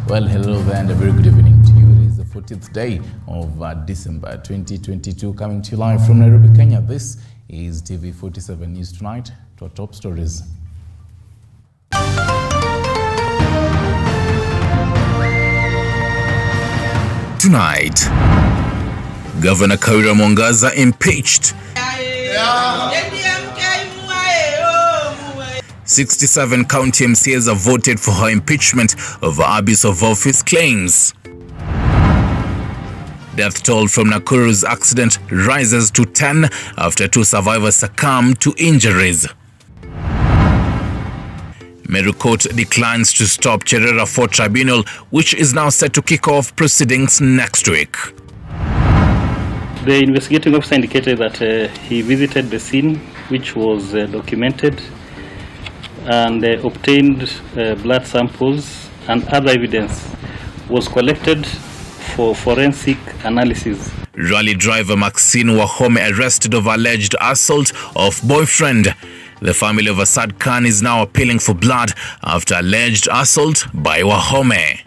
Well, hello there and a very good evening to you. It is the 14th day of December 2022, coming to you live from Nairobi, Kenya. This is TV 47 News Tonight. To our top stories. Tonight, Governor Kawira Mwangaza impeached. 67 county MCAs have voted for her impeachment over abuse of office claims. Death toll from Nakuru's accident rises to 10 after 2 survivors succumbed to injuries. Meru Court declines to stop Cherera 4 Tribunal, which is now set to kick off proceedings next week. The investigating officer indicated that he visited the scene, which was documented, and obtained blood samples and other evidence was collected for forensic analysis. Rally driver Maxine Wahome arrested over alleged assault of boyfriend. The family of Asad Khan is now appealing for blood after alleged assault by Wahome.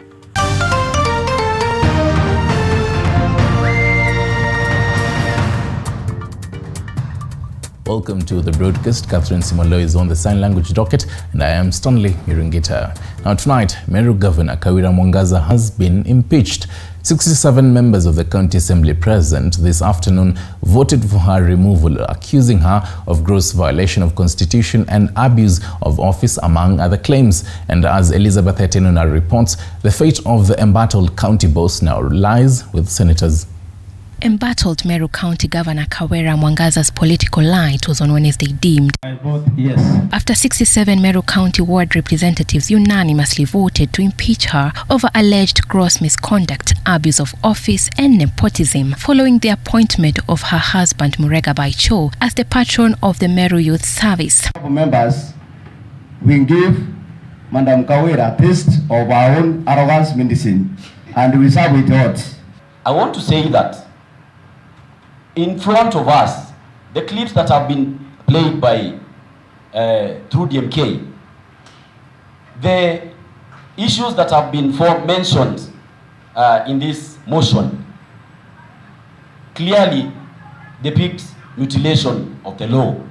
Welcome to the broadcast. Catherine Simolo is on the sign language docket, and I am Stanley Mirungita. Now tonight, Meru Governor Kawira Mwangaza has been impeached. 67 members of the county assembly present this afternoon voted for her removal, accusing her of gross violation of constitution and abuse of office, among other claims. And as Elizabeth Etenona reports, the fate of the embattled county boss now lies with senators. Embattled Meru County Governor Kawira Mwangaza's political light was on Wednesday dimmed. I vote yes. After 67 Meru County ward representatives unanimously voted to impeach her over alleged gross misconduct, abuse of office and nepotism following the appointment of her husband Murega Baicho as the patron of the Meru Youth Service. Members, we give Madam Kawira a taste of our own arrogance medicine, and we serve it hot. I want to say that in front of us, the clips that have been played by through DMK, the issues that have been mentioned in this motion clearly depict mutilation of the law.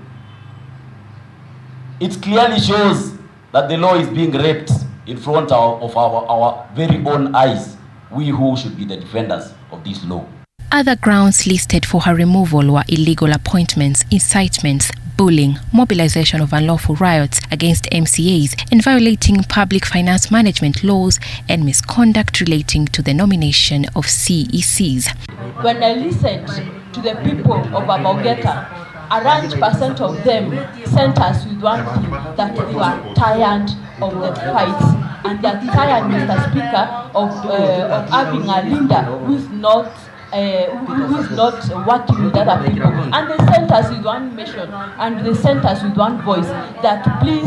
It clearly shows that the law is being raped in front of our very own eyes, we who should be the defenders of this law. Other grounds listed for her removal were illegal appointments, incitements, bullying, mobilization of unlawful riots against MCAs, and violating public finance management laws and misconduct relating to the nomination of CECs. When I listened to the people of Abogeta, around percent of them sent us with one thing, that they were tired of the fights, and they are tired, Mr. Speaker, of having a leader who is not working with other people. And they sent us with one mission, and they sent us with one voice, that please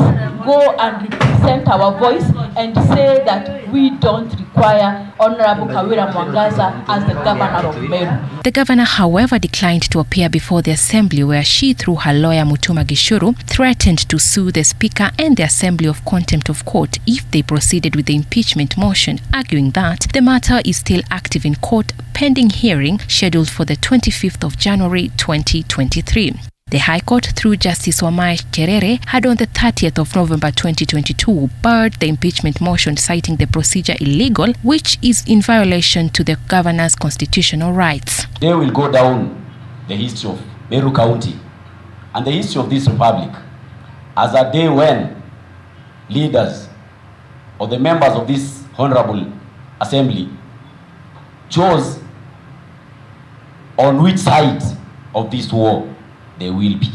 go and represent our voice and say that we don't require Honorable Kawira Mwangaza as the governor of Meru. The governor, however, declined to appear before the assembly, where she, through her lawyer Mutuma Gishuru, threatened to sue the speaker and the assembly of contempt of court if they proceeded with the impeachment motion, arguing that the matter is still active in court pending hearing scheduled for the 25th of January 2023. The High Court, through Justice Wamai Cherere, had on the 30th of November 2022 barred the impeachment motion, citing the procedure illegal, which is in violation to the governor's constitutional rights. They will go down the history of Meru County and the history of this republic as a day when leaders or the members of this honorable assembly chose on which side of this war they will be.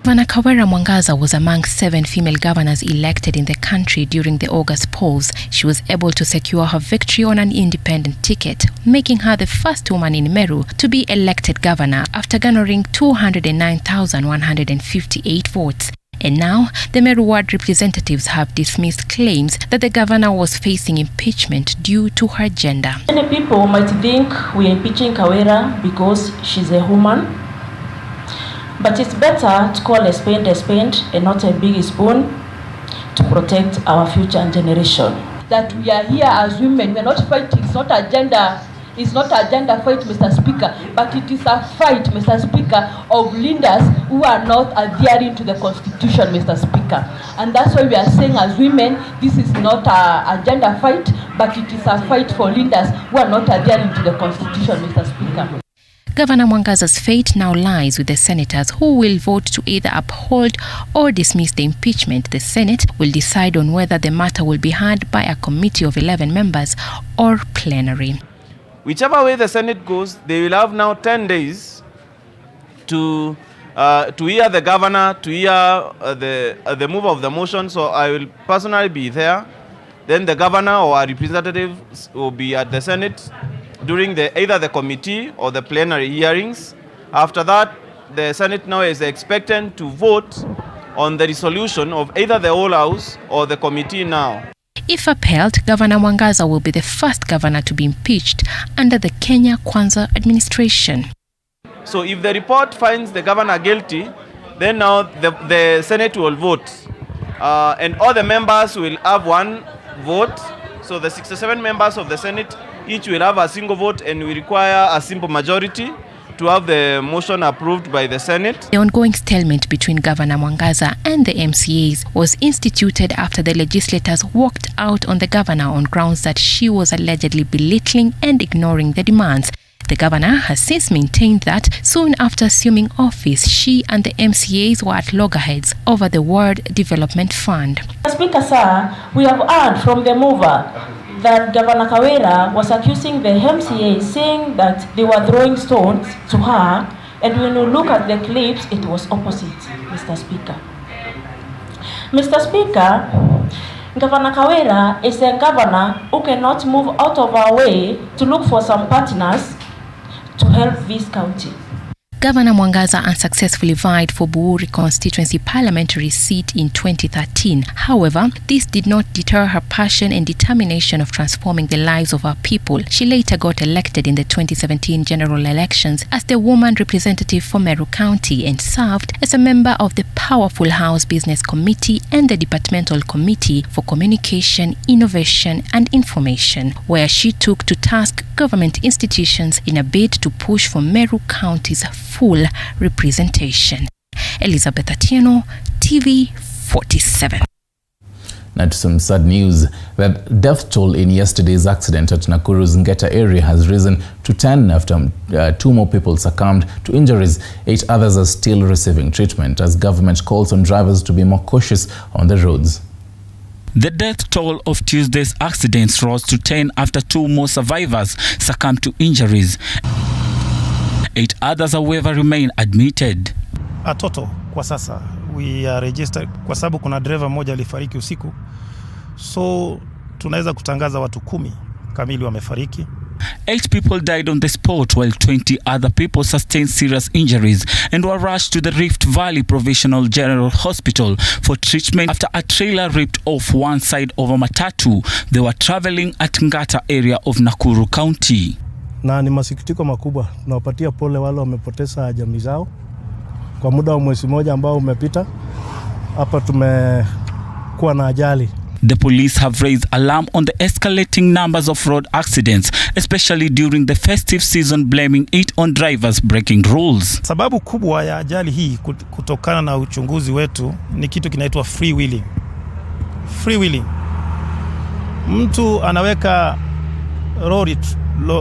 Governor Kawira Mwangaza was among 7 female governors elected in the country during the August polls. She was able to secure her victory on an independent ticket, making her the first woman in Meru to be elected governor after garnering 209,158 votes. And now, the Meru ward representatives have dismissed claims that the governor was facing impeachment due to her gender. Many people might think we are impeaching Kawira because she's a woman. But it's better to call a spade and not a big spoon to protect our future generation. that we are here as women. We are not fighting. It's not a gender fight, Mr. Speaker, but it is a fight, Mr. Speaker, of leaders who are not adhering to the Constitution, Mr. Speaker. And that's why we are saying as women, this is not a gender fight, but it is a fight for leaders who are not adhering to the Constitution, Mr. Speaker. Governor Mwangaza's fate now lies with the senators who will vote to either uphold or dismiss the impeachment. The Senate will decide on whether the matter will be heard by a committee of 11 members or plenary. Whichever way the Senate goes, they will have now 10 days to hear the governor, to hear the move of the motion. So I will personally be there. Then the governor or our representatives will be at the Senate during either the committee or the plenary hearings. After that, the Senate now is expected to vote on the resolution of either the whole house or the committee now. If upheld, Governor Mwangaza will be the first governor to be impeached under the Kenya Kwanza administration. So if the report finds the governor guilty, then now the Senate will vote. And all the members will have one vote. So the 67 members of the Senate each will have a single vote, and we require a simple majority to have the motion approved by the Senate. The ongoing stalemate between Governor Mwangaza and the MCAs was instituted after the legislators walked out on the governor on grounds that she was allegedly belittling and ignoring the demands. The governor has since maintained that soon after assuming office, she and the MCAs were at loggerheads over the Ward Development Fund. Speaker, sir, we have heard from the mover that Governor Kawira was accusing the MCA, saying that they were throwing stones to her, and when you look at the clips, it was opposite, Mr. Speaker. Mr. Speaker, Governor Kawira is a governor who cannot move out of our way to look for some partners to help this county. Governor Mwangaza unsuccessfully vied for Buuri constituency parliamentary seat in 2013. However, this did not deter her passion and determination of transforming the lives of our people. She later got elected in the 2017 general elections as the woman representative for Meru County and served as a member of the powerful House Business Committee and the Departmental Committee for Communication, Innovation and Information, where she took to task government institutions in a bid to push for Meru County's full representation. Elizabeth Atieno, TV 47. Now to some sad news. The death toll in yesterday's accident at Nakuru's Ngeta area has risen to 10 after 2 more people succumbed to injuries. 8 others are still receiving treatment as government calls on drivers to be more cautious on the roads. The death toll of Tuesday's accidents rose to 10 after 2 more survivors succumbed to injuries. 8 others, however, remain admitted. A total kwa sasa we are registered kwa sababu kuna driver mmoja alifariki usiku. So tunaweza kutangaza watu 10 kamili wamefariki. 8 people died on the spot while 20 other people sustained serious injuries and were rushed to the Rift Valley Provincial General Hospital for treatment after a trailer ripped off one side of a matatu they were traveling at Ngata area of Nakuru County. Na ni masikitiko makubwa. Tunawapatia pole wale wamepoteza jamii zao. Kwa muda wa mwezi mmoja ambao umepita, hapa tumekuwa na ajali. The police have raised alarm on the escalating numbers of road accidents, especially during the festive season, blaming it on drivers breaking rules. Sababu kubwa ya ajali hii kutokana na uchunguzi wetu ni kitu kinaitwa free wheeling. Free wheeling. Mtu anaweka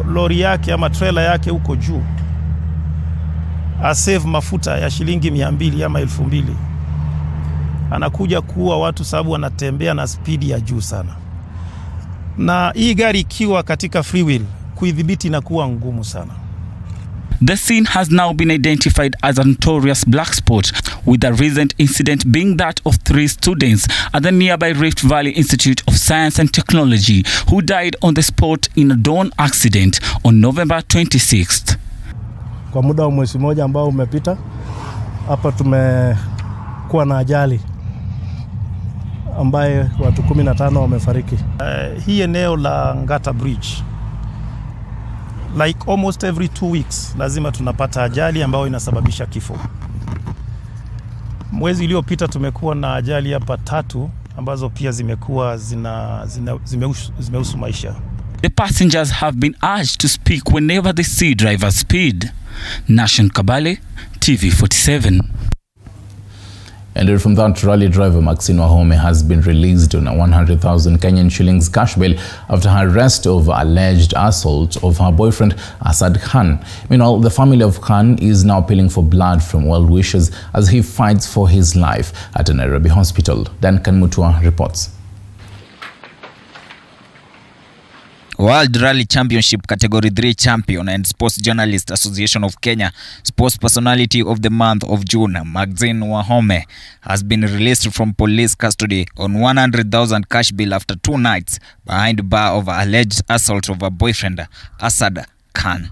lori yake ama trailer yake huko juu. Save mafuta ya shilingi 200 ama 2000. Anakuja kuua watu sababu anatembea na spidi ya juu sana. Na hii gari ikiwa katika free wheel, kuidhibiti inakuwa ngumu sana. The scene has now been identified as a notorious black spot, with the recent incident being that of 3 students at the nearby Rift Valley Institute of Science and Technology who died on the spot in a dawn accident on November 26th. Kwa muda wa mwezi mmoja ambao umepita, hapa tumekuwa na ajali ambaye watu 15 wamefariki. Hii eneo la Ngata Bridge, like almost every 2 weeks lazima tunapata ajali ambayo inasababisha kifo. Mwezi uliopita tumekuwa na ajali hapa 3 ambazo pia zimekuwa zimehusu maisha. The passengers have been urged to speak whenever they see driver's speed. Nation Kabale, TV47. And from that, rally driver Maxine Wahome has been released on a 100,000 Kenyan shillings cash bail after her arrest over alleged assault of her boyfriend Asad Khan. Meanwhile, the family of Khan is now appealing for blood from well-wishers as he fights for his life at a Nairobi hospital. Duncan Mutua reports. World Rally Championship Category 3 champion and Sports Journalist Association of Kenya Sports Personality of the Month of June, Maxine Wahome, has been released from police custody on 100,000 cash bail after 2 nights behind bar over alleged assault of her boyfriend, Asad Khan.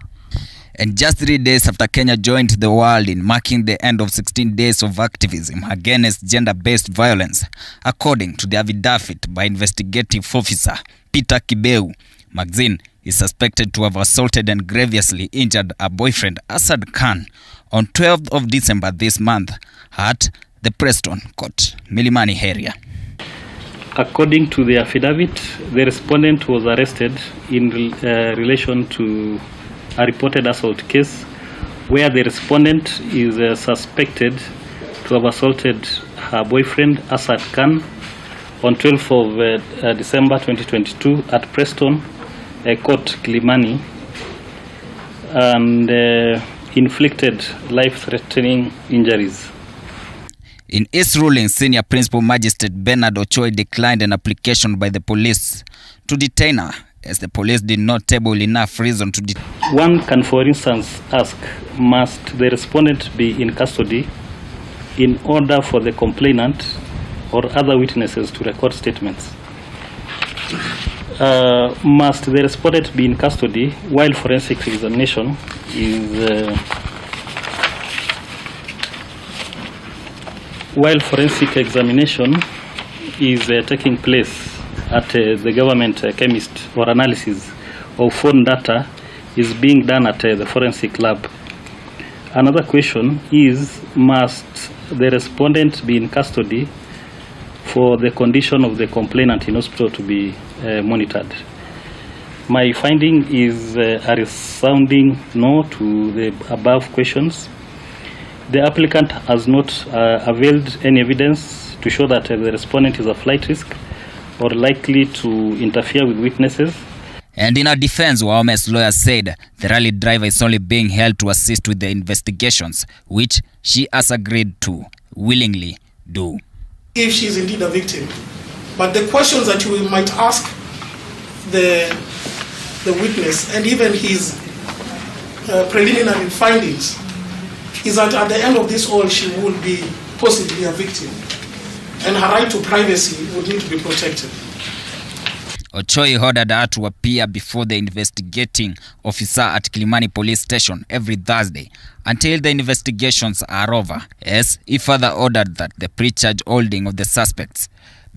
And just 3 days after Kenya joined the world in marking the end of 16 days of activism against gender-based violence, according to the affidavit by investigative officer Peter Kibeu, Maxine is suspected to have assaulted and grievously injured her boyfriend Asad Khan on 12th of December this month at the Preston Court, Milimani area. According to the affidavit, the respondent was arrested in relation to a reported assault case where the respondent is suspected to have assaulted her boyfriend Asad Khan on 12th of December 2022 at Preston Court, Milimani, and inflicted life-threatening injuries. In his ruling, Senior Principal Magistrate Bernard Ochoi declined an application by the police to detain her, as the police did not table enough reason to detain. One can, for instance, ask, must the respondent be in custody in order for the complainant or other witnesses to record statements? Must the respondent be in custody while forensic examination is taking place at the government chemist, or analysis of phone data is being done at the forensic lab? Another question is, must the respondent be in custody for the condition of the complainant in hospital to be monitored? My finding is a resounding no to the above questions. The applicant has not availed any evidence to show that the respondent is a flight risk or likely to interfere with witnesses. And in her defense, Wahome's lawyer said the rally driver is only being held to assist with the investigations, which she has agreed to willingly do. If she is indeed a victim. But the questions that you might ask the witness, and even his preliminary findings, is that at the end of this all, she will be possibly a victim, and her right to privacy would need to be protected. Ochoi ordered her to appear before the investigating officer at Milimani Police Station every Thursday until the investigations are over, as he further ordered that the pre-charge holding of the suspects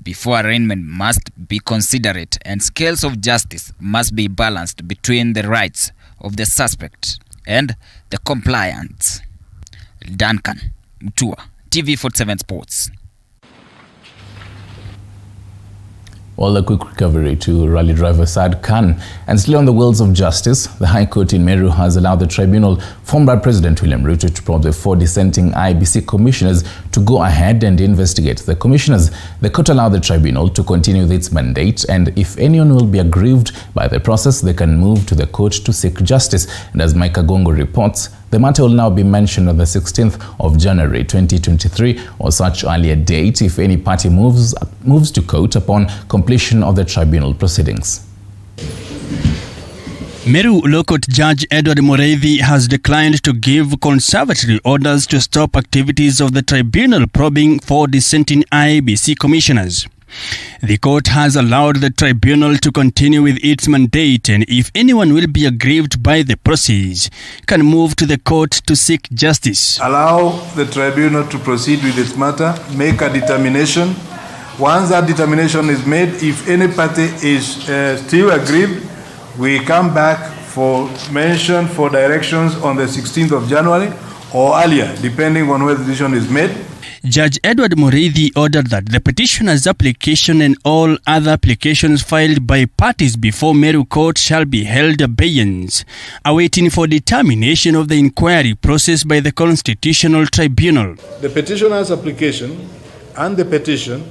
before arraignment must be considerate and scales of justice must be balanced between the rights of the suspect and the compliance. Duncan Mutua, TV47 Sports. Well, a quick recovery to rally driver Asad Khan. And still on the wheels of justice, the High Court in Meru has allowed the tribunal formed by President William Ruto to probe the 4 dissenting IEBC commissioners to go ahead and investigate the commissioners. The court allowed the tribunal to continue with its mandate, and if anyone will be aggrieved by the process, they can move to the court to seek justice. And as Micah Gongo reports, the matter will now be mentioned on the 16th of January 2023 or such earlier date if any party moves to court upon completion of the tribunal proceedings. Meru Low Court Judge Edward Moreithi has declined to give conservatory orders to stop activities of the tribunal probing 4 dissenting IEBC commissioners. The court has allowed the tribunal to continue with its mandate, and if anyone will be aggrieved by the process, can move to the court to seek justice. Allow the tribunal to proceed with its matter, make a determination. Once that determination is made, if any party is still aggrieved, we come back for mention for directions on the 16th of January or earlier, depending on where the decision is made. Judge Edward Mureithi ordered that the petitioner's application and all other applications filed by parties before Meru Court shall be held abeyance, awaiting for determination of the inquiry process by the Constitutional Tribunal. The petitioner's application and the petition,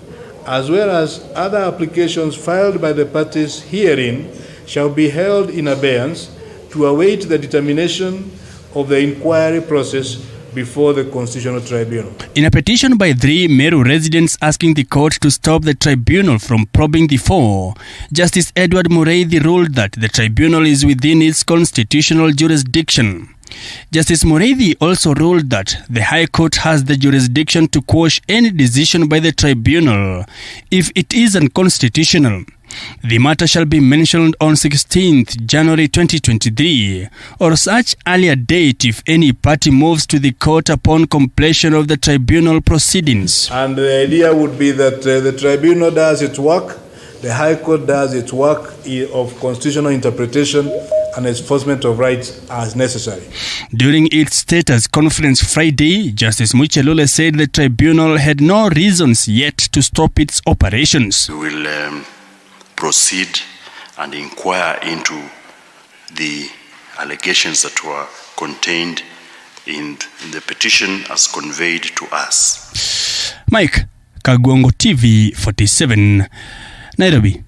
as well as other applications filed by the parties herein, shall be held in abeyance to await the determination of the inquiry process before the Constitutional Tribunal. In a petition by 3 Meru residents asking the court to stop the tribunal from probing the 4, Justice Edward Mureithi ruled that the tribunal is within its constitutional jurisdiction. Justice Mureithi also ruled that the High Court has the jurisdiction to quash any decision by the tribunal if it is unconstitutional. The matter shall be mentioned on 16th January 2023 or such earlier date if any party moves to the court upon completion of the tribunal proceedings. And the idea would be that the tribunal does its work, the High Court does its work of constitutional interpretation and enforcement of rights as necessary. During its status conference Friday, Justice Muchelule said the tribunal had no reasons yet to stop its operations. We will proceed and inquire into the allegations that were contained in the petition as conveyed to us. Mike Kagwango, TV 47, Nairobi.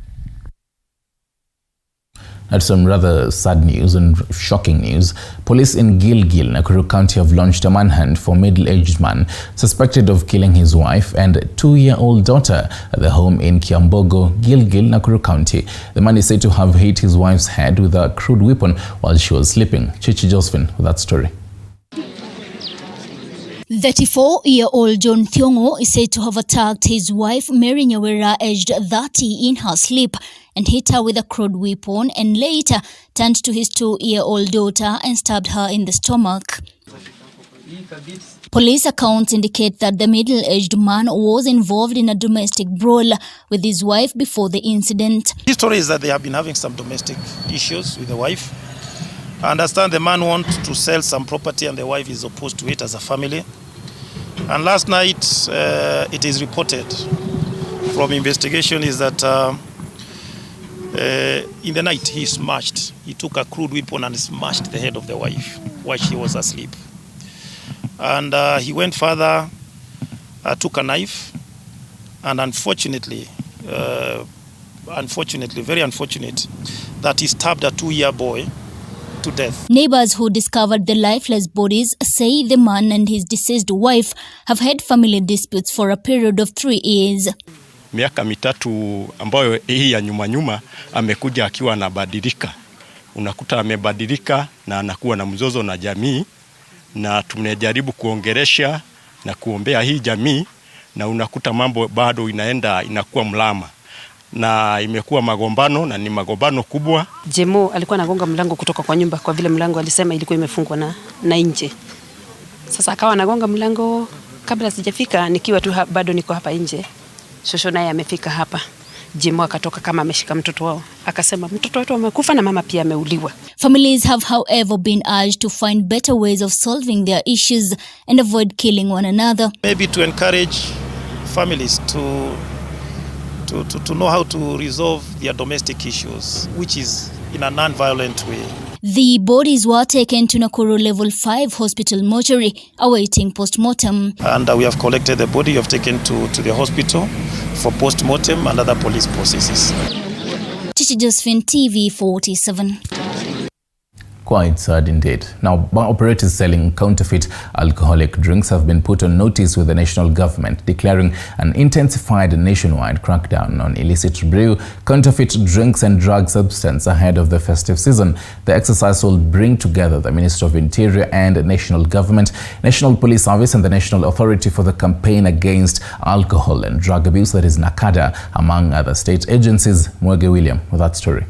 That's some rather sad news and shocking news. Police in Gilgil, Nakuru County have launched a manhunt for a middle-aged man suspected of killing his wife and 2-year-old daughter at the home in Kiambogo, Gilgil, Nakuru County. The man is said to have hit his wife's head with a crude weapon while she was sleeping. Chichi Josephine with that story. 34-year-old John Thiongo is said to have attacked his wife Mary Nyawera, aged 30, in her sleep and hit her with a crude weapon, and later turned to his 2-year-old daughter and stabbed her in the stomach. Police accounts indicate that the middle-aged man was involved in a domestic brawl with his wife before the incident. The story is that they have been having some domestic issues with the wife. I understand the man wants to sell some property and the wife is opposed to it as a family. And last night, it is reported from investigation is that in the night he took a crude weapon and smashed the head of the wife while she was asleep. And he went further, took a knife, and unfortunately, very unfortunate, that he stabbed a 2-year boy to death. Neighbors who discovered the lifeless bodies say the man and his deceased wife have had family disputes for a period of 3 years. Miaka mitatu ambayo hii ya nyuma amekuja akiwa anabadilika. Unakuta amebadilika na anakuwa na mzozo na jamii, na tumejaribu kuongelesha na kuombea hii jamii, na unakuta mambo bado inakuwa mlama. Na imekuwa magombano na ni magombano kubwa. Jemo alikuwa anagonga mlango kutoka kwa nyumba kwa vile mlango alisema ilikuwa imefungwa na nje. Sasa akawa anagonga mlango, kabla sijafika nikiwa tu bado niko hapa nje. Shosho naye amefika hapa. Jemo akatoka kama ameshika mtoto wao. Akasema mtoto wetu amekufa na mama pia ameuliwa. Families have however been urged to find better ways of solving their issues and avoid killing one another. Maybe to encourage families to know how to resolve their domestic issues, which is in a non-violent way. The bodies were taken to Nakuru Level 5 Hospital mortuary, awaiting post-mortem. And we have collected the body, we have taken to the hospital for post-mortem and other police processes. Chichi Josephine, TV 47. Quite sad indeed. Now, bar operators selling counterfeit alcoholic drinks have been put on notice with the national government, declaring an intensified nationwide crackdown on illicit brew, counterfeit drinks and drug substance ahead of the festive season. The exercise will bring together the Ministry of Interior and National Government, National Police Service and the National Authority for the Campaign Against Alcohol and Drug Abuse, that is NACADA, among other state agencies. Mwege William with that story.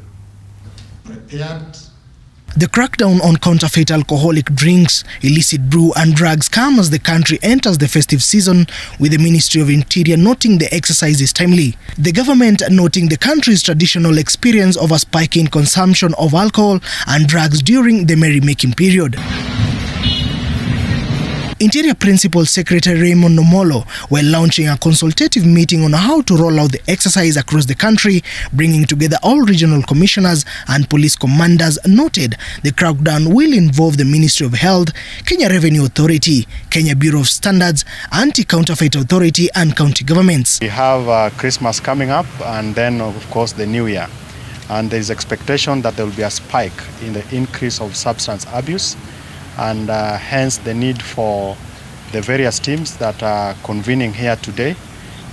The crackdown on counterfeit alcoholic drinks, illicit brew and drugs come as the country enters the festive season, with the Ministry of Interior noting the exercise is timely. The government noting the country's traditional experience of a spike in consumption of alcohol and drugs during the merrymaking period. Interior Principal Secretary Raymond Nomolo, while launching a consultative meeting on how to roll out the exercise across the country, bringing together all regional commissioners and police commanders, noted the crackdown will involve the Ministry of Health, Kenya Revenue Authority, Kenya Bureau of Standards, Anti-Counterfeit Authority and county governments. We have Christmas coming up and then of course the New Year. And there is expectation that there will be a spike in the increase of substance abuse, and hence the need for the various teams that are convening here today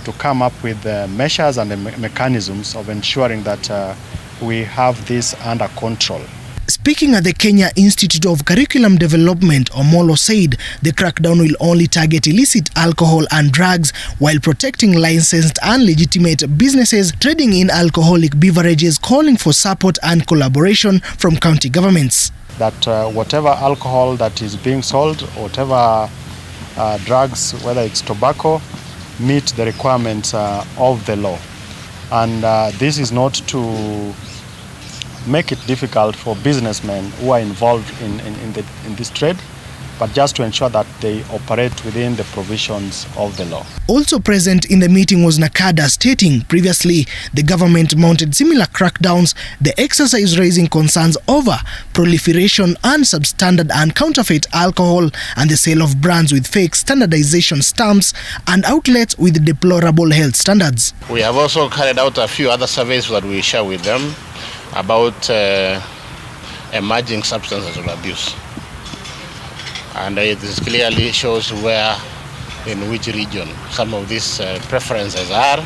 to come up with the measures and the mechanisms of ensuring that we have this under control. Speaking at the Kenya Institute of Curriculum Development, Omolo said the crackdown will only target illicit alcohol and drugs while protecting licensed and legitimate businesses trading in alcoholic beverages, calling for support and collaboration from county governments. That whatever alcohol that is being sold, whatever drugs, whether it's tobacco, meet the requirements of the law. And this is not to make it difficult for businessmen who are involved in this trade, but just to ensure that they operate within the provisions of the law. Also present in the meeting was Nakada, stating previously the government mounted similar crackdowns, the exercise raising concerns over proliferation and substandard and counterfeit alcohol and the sale of brands with fake standardization stamps and outlets with deplorable health standards. We have also carried out a few other surveys that we share with them about emerging substances of abuse. And it clearly shows where, in which region, some of these preferences are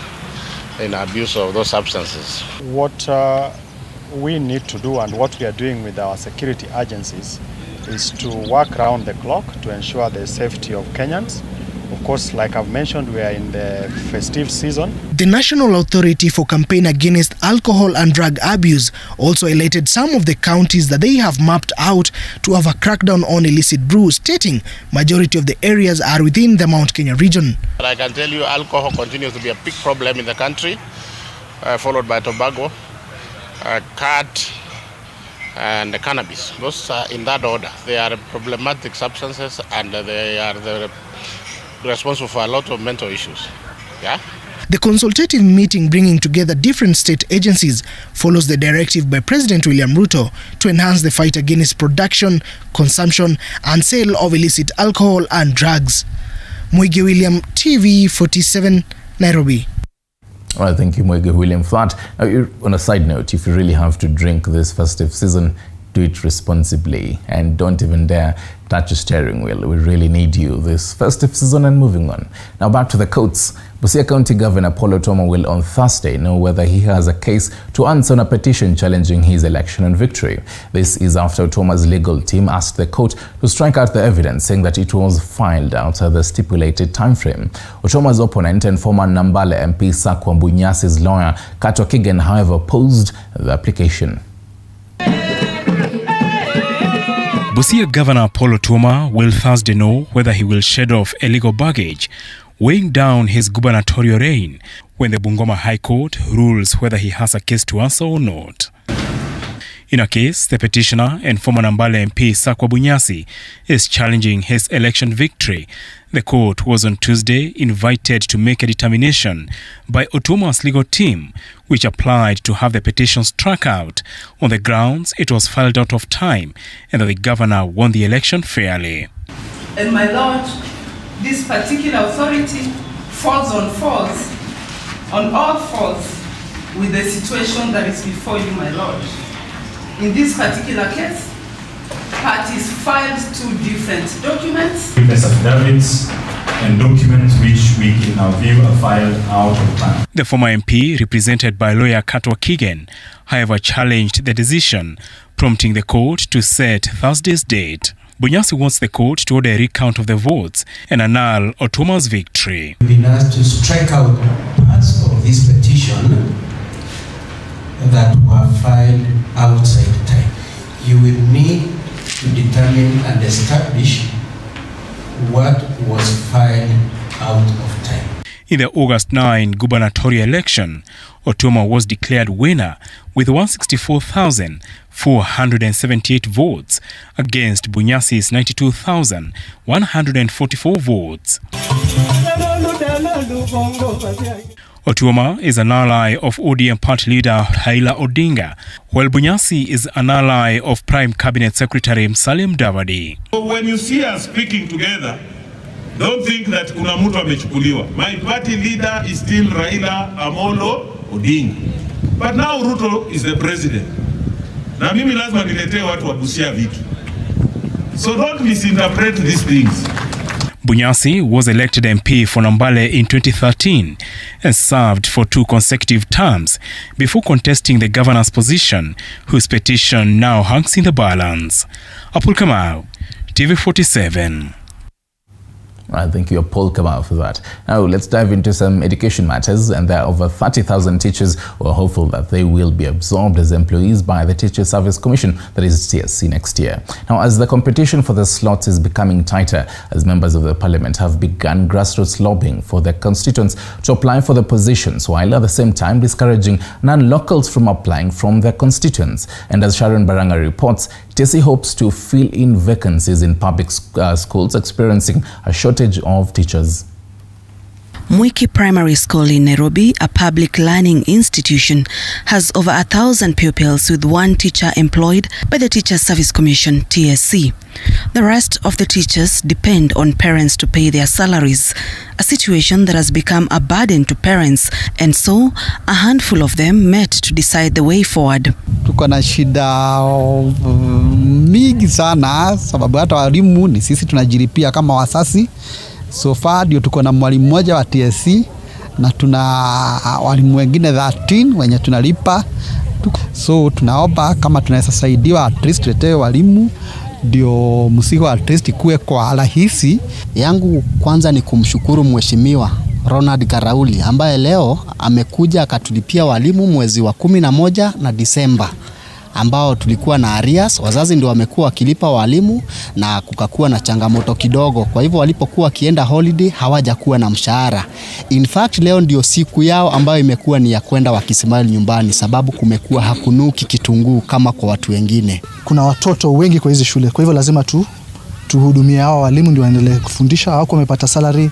in abuse of those substances. What we need to do and what we are doing with our security agencies is to work around the clock to ensure the safety of Kenyans. Of course, like I've mentioned, we are in the festive season. The National Authority for Campaign Against Alcohol and Drug Abuse also highlighted some of the counties that they have mapped out to have a crackdown on illicit brews, stating majority of the areas are within the Mount Kenya region. But I can tell you alcohol continues to be a big problem in the country, followed by tobacco, cat, and the cannabis. Those are in that order. They are problematic substances and they are responsible for a lot of mental issues. Yeah. The consultative meeting, bringing together different state agencies, follows the directive by President William Ruto to enhance the fight against production, consumption and sale of illicit alcohol and drugs. Mwege William, TV 47, Nairobi. All right, thank you, Mwege William, for that. Now, on a side note, if you really have to drink this festive season, do it responsibly and don't even dare touch a steering wheel. We really need you this festive season. And moving on. Now back to the courts. Busia County Governor Paul Otuoma will on Thursday know whether he has a case to answer on a petition challenging his election and victory. This is after Otuoma's legal team asked the court to strike out the evidence, saying that it was filed outside the stipulated time frame. Otuoma's opponent and former Nambale MP Sakwa Bunyasi's lawyer Katwa Kigen, however, opposed the application. Busia Governor Paul Otuoma will Thursday know whether he will shed off illegal baggage, weighing down his gubernatorial reign when the Bungoma High Court rules whether he has a case to answer or not. In a case, the petitioner and former Nambale MP Sakwa Bunyasi is challenging his election victory. The court was on Tuesday invited to make a determination by Otuoma's legal team, which applied to have the petition struck out on the grounds it was filed out of time and that the governor won the election fairly. And my lord, this particular authority falls on all falls with the situation that is before you, my lord. In this particular case, parties filed two different documents. Witness affidavits and documents which we, in our view, are filed out of time. The former MP, represented by lawyer Katwa Kigen, however challenged the decision, prompting the court to set Thursday's date. Bunyasi wants the court to order a recount of the votes and annul Otuoma's victory. We've been asked to strike out parts of this petition that were filed outside time. You will need to determine and establish what was filed out of time. In the August 9 gubernatorial election, Otuoma was declared winner with 164,478 votes against Bunyasi's 92,144 votes. Otuoma is an ally of ODM party leader Raila Odinga, while Bunyasi is an ally of Prime Cabinet Secretary Musalia Mudavadi. So when you see us speaking together, don't think that kuna mtu amechukuliwa. My party leader is still Raila Amolo Odinga. But now Ruto is the president. Na mimi lazima niletee watu wa Busia vitu. So don't misinterpret these things. Bunyasi was elected MP for Nambale in 2013 and served for 2 consecutive terms before contesting the governor's position, whose petition now hangs in the balance. Apul Kamau, TV47. Thank you, Paul Kamau, for that. Now, let's dive into some education matters. And there are over 30,000 teachers who are hopeful that they will be absorbed as employees by the Teacher Service Commission, that is TSC, next year. Now, as the competition for the slots is becoming tighter, as members of the parliament have begun grassroots lobbying for their constituents to apply for the positions, while at the same time discouraging non-locals from applying from their constituents. And as Sharon Baranga reports, TSC hopes to fill in vacancies in public schools experiencing a shortage of teachers. Mwiki Primary School in Nairobi, a public learning institution, has over 1,000 pupils with 1 teacher employed by the Teacher Service Commission, TSC. The rest of the teachers depend on parents to pay their salaries, a situation that has become a burden to parents, and so a handful of them met to decide the way forward. Tuko na shida mingi sana, sababu hata walimu ni sisi tunajilipia kama wasasi. So far ndio tuko na mwalimu mmoja wa TSC na tuna walimu wengine 13 wenye tunalipa. So tunaomba kama tunaweza saidiwa at least tuletee walimu ndio msigo at least kuwe kwa rahisi. Yangu kwanza ni kumshukuru mheshimiwa Ronald Karauli ambaye leo amekuja akatulipia walimu mwezi wa 11 na Disemba ambao tulikuwa na arrears. Wazazi ndio wamekuwa wakilipa walimu na kukakuwa na changamoto kidogo. Kwa hivyo walipokuwa wakienda holiday hawajakuwa na mshahara. In fact leo ndio siku yao ambayo imekuwa ni ya kwenda wakisimali nyumbani, sababu kumekuwa hakunuki kitunguu kama kwa watu wengine. Kuna watoto wengi kwa hizi shule, kwa hivyo lazima tuhudumie hao walimu ndio waendelee kufundisha. Hao wamepata salary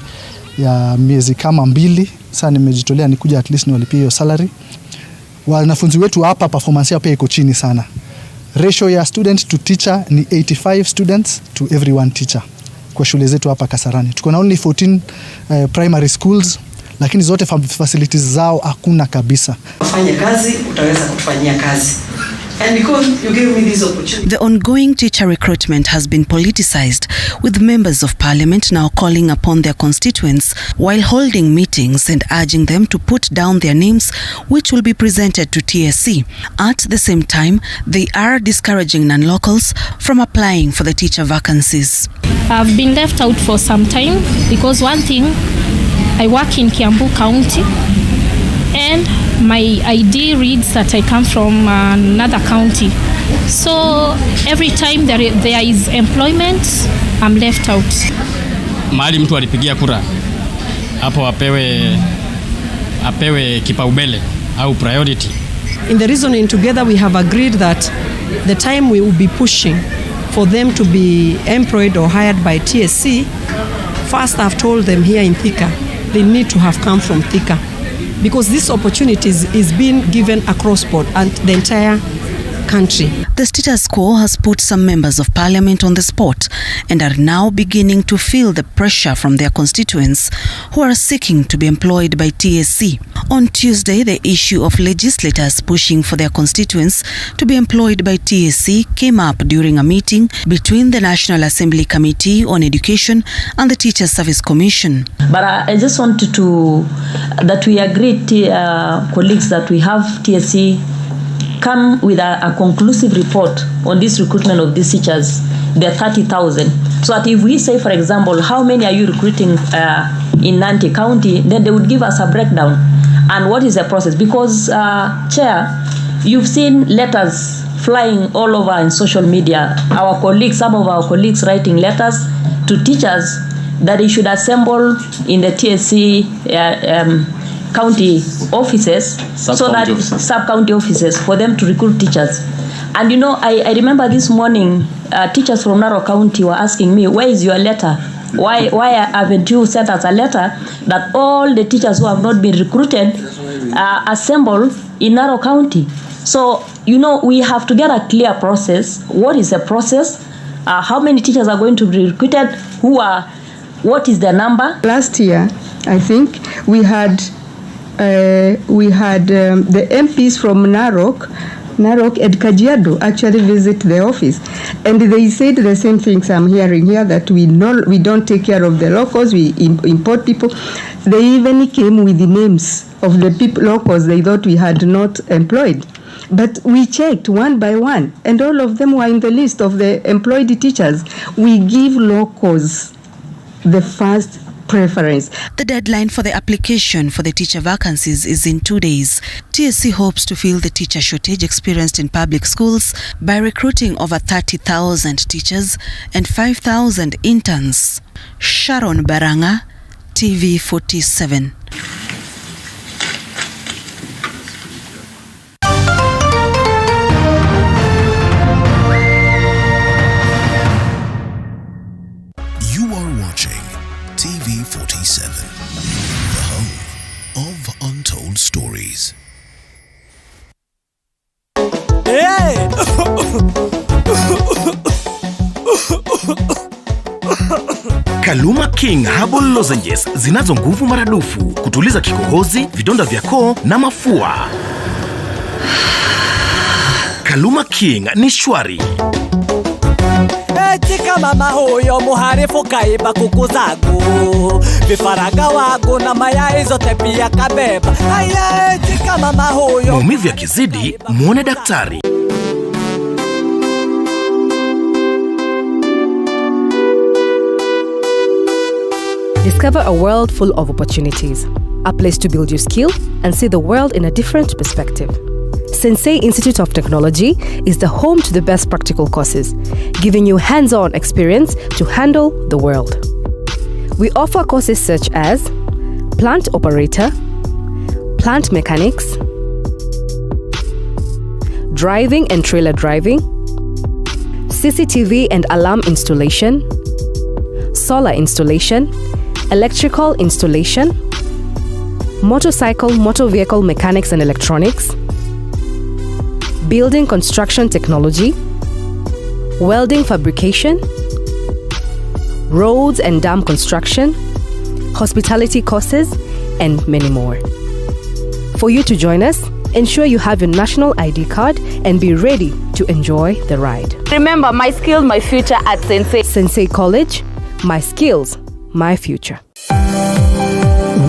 ya miezi kama 2. Sasa nimejitolea nikuja at least niwalipie hiyo salary. Wanafunzi wetu hapa performance yao pia iko chini sana. Ratio ya student to teacher ni 85 students to every 1 teacher kwa shule zetu hapa Kasarani. Tuko na only 14 primary schools, lakini zote facilities zao hakuna kabisa. Fanya kazi, utaweza kufanyia kazi. And because you gave me this opportunity. The ongoing teacher recruitment has been politicized, with members of parliament now calling upon their constituents while holding meetings and urging them to put down their names, which will be presented to TSC. At the same time, they are discouraging non-locals from applying for the teacher vacancies. I've been left out for some time because one thing, I work in Kiambu County and my ID reads that I come from another county. So every time there is employment, I'm left out. Mahali mtu alipigia kura, hapo apewe kipaumbele au priority. In the reasoning together we have agreed that the time we will be pushing for them to be employed or hired by TSC, first I've told them here in Thika, they need to have come from Thika. Because this opportunity is being given across board and the entire country. The status quo has put some members of parliament on the spot and are now beginning to feel the pressure from their constituents who are seeking to be employed by TSC. On Tuesday, the issue of legislators pushing for their constituents to be employed by TSC came up during a meeting between the National Assembly Committee on Education and the Teacher Service Commission. But I just wanted that we agree, colleagues, that we have TSC come with a conclusive report on this recruitment of these teachers, the 30,000. So that if we say, for example, how many are you recruiting in Nandi County, then they would give us a breakdown. And what is the process? Because, Chair, you've seen letters flying all over in social media. Some of our colleagues writing letters to teachers that they should assemble in the TSC county offices, sub-county offices, for them to recruit teachers. And you know, I remember this morning, teachers from Narok County were asking me, where is your letter? Why haven't you sent us a letter that all the teachers who have not been recruited assemble in Narok County? So, you know, we have to get a clear process. What is the process? How many teachers are going to be recruited? What is the number? Last year, I think, we had the MPs from Narok and Kajiado actually visit the office, and they said the same things I'm hearing here, that we don't take care of the locals, we import people. They even came with the names of the people locals they thought we had not employed. But we checked one by one, and all of them were in the list of the employed teachers. We give locals the first preference. The deadline for the application for the teacher vacancies is in 2 days. TSC hopes to fill the teacher shortage experienced in public schools by recruiting over 30,000 teachers and 5,000 interns. Sharon Baranga, TV 47. You are watching TV 47, the home of untold stories. Hey! Kaluma King Herbal Lozenges zinazo nguvu maradufu kutuliza kikohozi, vidonda vya koo na mafua. Kaluma King ni shwari. Tika mama huyo muharifu kaiba kuku zangu, vifaranga wangu na mayai zote pia kabeba. Haya, tika mama huyo. Maumivu yakizidi, muone daktari. Discover a world full of opportunities, a place to build your skill and see the world in a different perspective. Sensei Institute of Technology is the home to the best practical courses, giving you hands-on experience to handle the world. We offer courses such as plant operator, plant mechanics, driving and trailer driving, CCTV and alarm installation, solar installation, electrical installation, motor vehicle mechanics and electronics, building construction technology, welding fabrication, roads and dam construction, hospitality courses, and many more. For you to join us, ensure you have your national ID card and be ready to enjoy the ride. Remember, my skills, my future at Sensei. Sensei College, my skills, my future.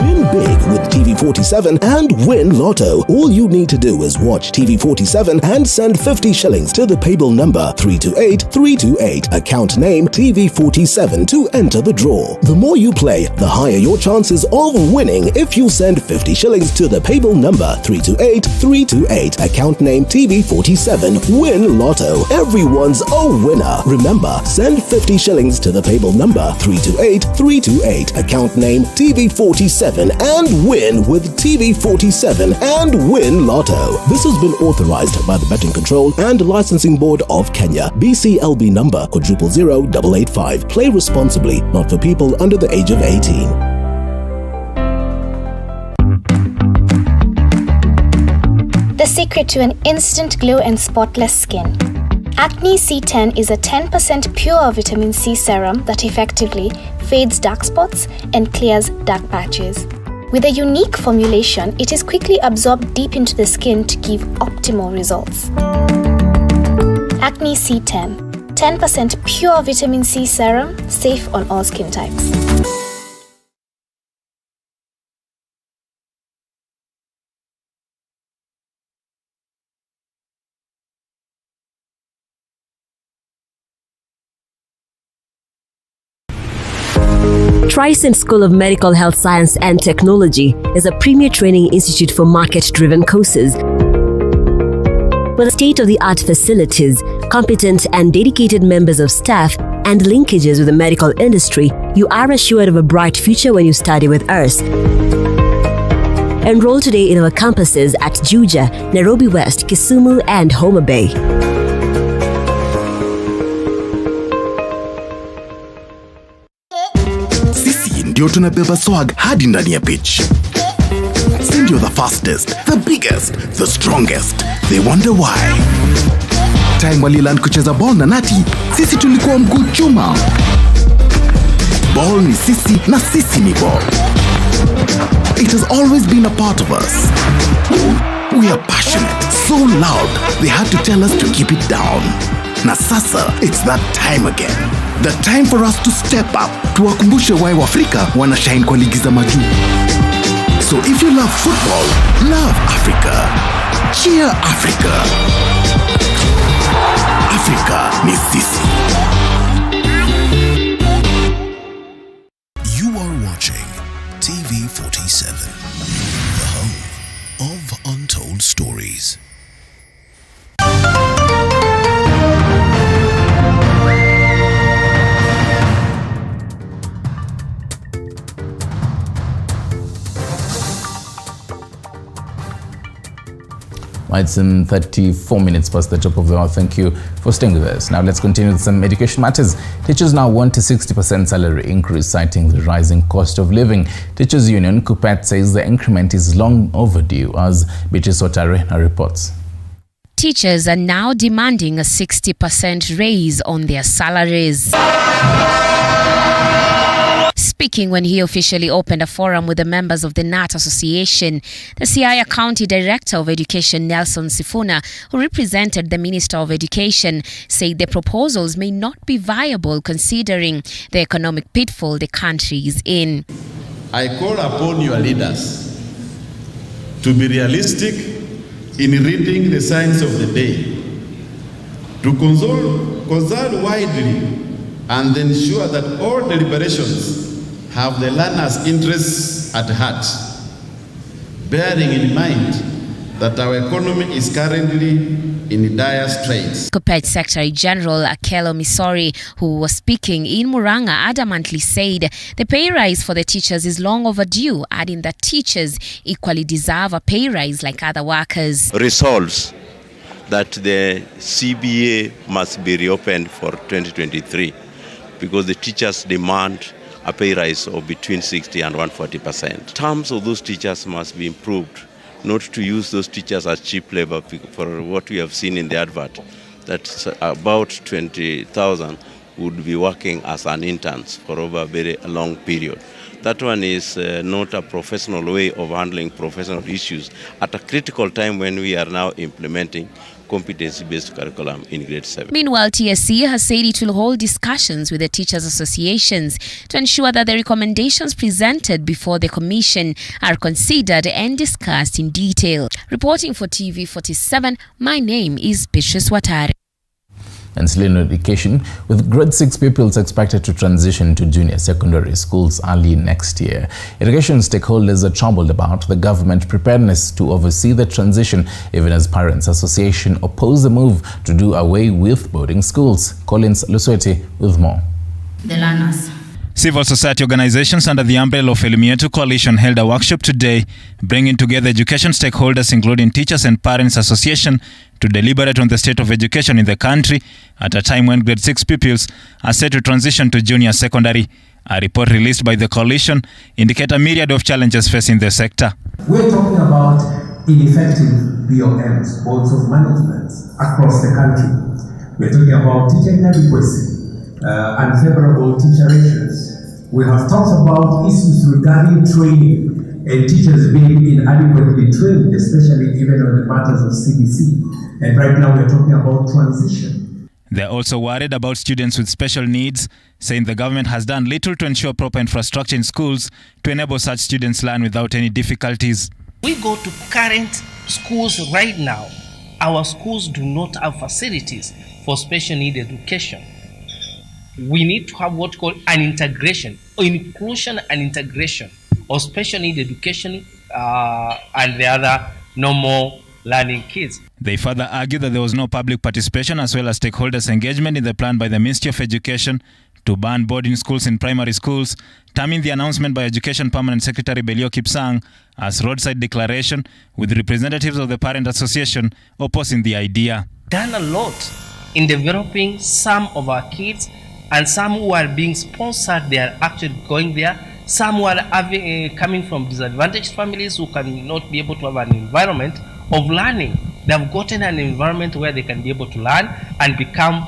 Win big with TV47 and win Lotto. All you need to do is watch TV47 and send 50 shillings to the paybill number 328328. Account name TV47 to enter the draw. The more you play, the higher your chances of winning if you send 50 shillings to the paybill number 328328. Account name TV47. Win Lotto. Everyone's a winner. Remember, send 50 shillings to the paybill number 328328. Account name TV47 and win with TV47 and win Lotto. This has been authorized by the Betting Control and Licensing Board of Kenya. BCLB number 000885. Play responsibly, not for people under the age of 18. The secret to an instant glow and spotless skin. Acne C10 is a 10% pure vitamin C serum that effectively fades dark spots and clears dark patches. With a unique formulation, it is quickly absorbed deep into the skin to give optimal results. Acne C10, 10% pure vitamin C serum, safe on all skin types. Trisent School of Medical Health Science and Technology is a premier training institute for market-driven courses. With state-of-the-art facilities, competent and dedicated members of staff, and linkages with the medical industry, you are assured of a bright future when you study with us. Enroll today in our campuses at Juja, Nairobi West, Kisumu, and Homa Bay. Sisi ndio tunabeba swag hadi ndani ya pitch. Sisi ndio the fastest, the biggest, the strongest. They wonder why. Time waliland kucheza ball na nati, sisi tulikuwa mguu chuma. Ball ni sisi na sisi ni ball. It has always been a part of us. We are passionate, so loud, they had to tell us to keep it down. Na sasa, it's that time again. The time for us to step up. Tuwakumbushe why Waafrika wana shine kwa ligi za majuu. So if you love football, love Africa. Cheer Africa. Africa ni sisi. You are watching TV47, the home of untold stories. It's in 34 minutes past the top of the hour. Thank you for staying with us. Now let's continue with some education matters. Teachers now want a 60% salary increase, citing the rising cost of living. Teachers Union KUPPET says the increment is long overdue, as Beatrice Otare reports. Teachers are now demanding a 60% raise on their salaries. Speaking when he officially opened a forum with the members of the NAT Association, the Siaya County Director of Education Nelson Sifuna, who represented the Minister of Education, said the proposals may not be viable considering the economic pitfall the country is in. I call upon your leaders to be realistic in reading the signs of the day, to consult widely and ensure that all deliberations have the learner's interests at heart, bearing in mind that our economy is currently in dire straits. KUPPET Secretary General Akelo Misori, who was speaking in Muranga, adamantly said the pay rise for the teachers is long overdue, adding that teachers equally deserve a pay rise like other workers. Resolves that the CBA must be reopened for 2023 because the teachers demand a pay rise of between 60 and 140%. Terms of those teachers must be improved, not to use those teachers as cheap labor for what we have seen in the advert, that about 20,000 would be working as an interns for over a very long period. That one is not a professional way of handling professional issues at a critical time when we are now implementing competency-based curriculum in grade 7. Meanwhile, TSC has said it will hold discussions with the teachers' associations to ensure that the recommendations presented before the commission are considered and discussed in detail. Reporting for TV47, my name is Beatrice Watare. And still in education, with grade 6 pupils expected to transition to junior secondary schools early next year, education stakeholders are troubled about the government preparedness to oversee the transition, even as Parents Association oppose the move to do away with boarding schools. Collins Lusweti with more. The learners. Civil society organizations under the umbrella of Elimietu Coalition held a workshop today, bringing together education stakeholders including Teachers and Parents Association to deliberate on the state of education in the country at a time when grade 6 pupils are set to transition to junior secondary. A report released by the coalition indicates a myriad of challenges facing the sector. We're talking about ineffective BOMs, boards of management, across the country. We're talking about teacher inadequacy, unfavorable teacher ratios. We have talked about issues regarding training and teachers being inadequately trained, especially even on the matters of CBC. And right now we're talking about transition. They're also worried about students with special needs, saying the government has done little to ensure proper infrastructure in schools to enable such students learn without any difficulties. We go to current schools right now. Our schools do not have facilities for special need education. We need to have what called an integration, or inclusion and integration of special need education and the other normal learning kids. They further argue that there was no public participation as well as stakeholders' engagement in the plan by the Ministry of Education to ban boarding schools in primary schools, terming the announcement by Education Permanent Secretary Belio Kipsang as roadside declaration, with representatives of the Parent Association opposing the idea. Done a lot in developing some of our kids, and some who are being sponsored, they are actually going there. Some who are having, coming from disadvantaged families who cannot be able to have an environment of learning. They have gotten an environment where they can be able to learn and become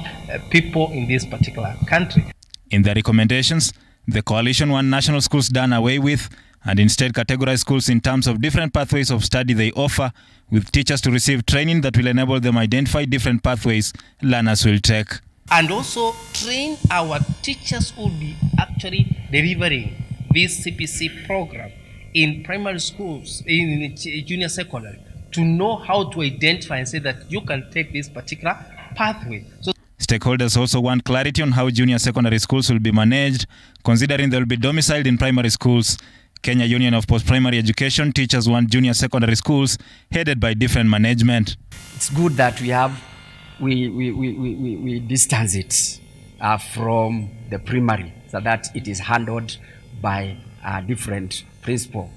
people in this particular country. In their recommendations, the coalition want national schools done away with and instead categorize schools in terms of different pathways of study they offer, with teachers to receive training that will enable them identify different pathways learners will take. And also train our teachers who will be actually delivering this CPC program in primary schools, in junior secondary, to know how to identify and say that you can take this particular pathway. So stakeholders also want clarity on how junior secondary schools will be managed, considering they will be domiciled in primary schools. Kenya Union of Post-Primary Education teachers want junior secondary schools headed by different management. It's good that we distance it from the primary so that it is handled by a different principle.